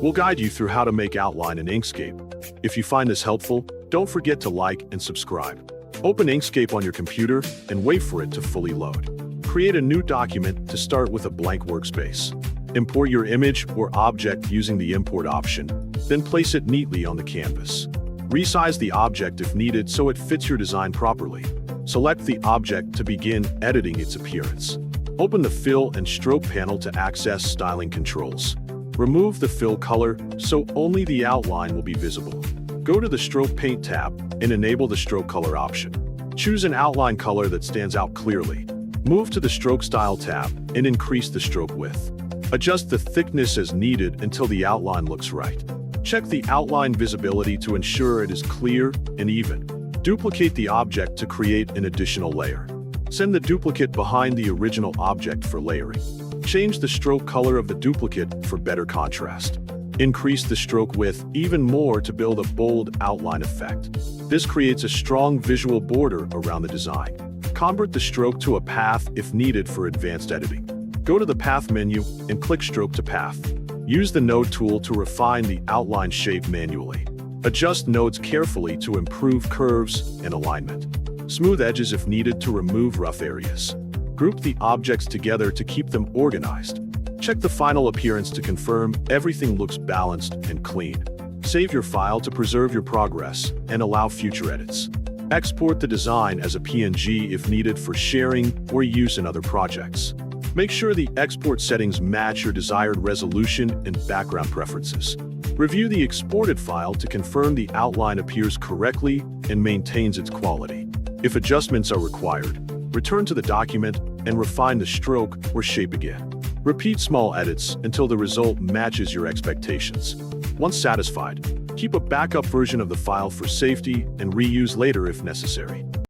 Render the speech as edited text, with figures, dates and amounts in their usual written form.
We'll guide you through how to make outline in Inkscape. If you find this helpful, don't forget to like and subscribe. Open Inkscape on your computer and wait for it to fully load. Create a new document to start with a blank workspace. Import your image or object using the import option, then place it neatly on the canvas. Resize the object if needed so it fits your design properly. Select the object to begin editing its appearance. Open the Fill and Stroke panel to access styling controls. Remove the fill color so only the outline will be visible. Go to the Stroke Paint tab and enable the Stroke Color option. Choose an outline color that stands out clearly. Move to the Stroke Style tab and increase the stroke width. Adjust the thickness as needed until the outline looks right. Check the outline visibility to ensure it is clear and even. Duplicate the object to create an additional layer. Send the duplicate behind the original object for layering. Change the stroke color of the duplicate for better contrast. Increase the stroke width even more to build a bold outline effect. This creates a strong visual border around the design. Convert the stroke to a path if needed for advanced editing. Go to the Path menu and click Stroke to Path. Use the Node tool to refine the outline shape manually. Adjust nodes carefully to improve curves and alignment. Smooth edges if needed to remove rough areas. Group the objects together to keep them organized. Check the final appearance to confirm everything looks balanced and clean. Save your file to preserve your progress and allow future edits. Export the design as a PNG if needed for sharing or use in other projects. Make sure the export settings match your desired resolution and background preferences. Review the exported file to confirm the outline appears correctly and maintains its quality. If adjustments are required, return to the document and refine the stroke or shape again. Repeat small edits until the result matches your expectations. Once satisfied, keep a backup version of the file for safety and reuse later if necessary.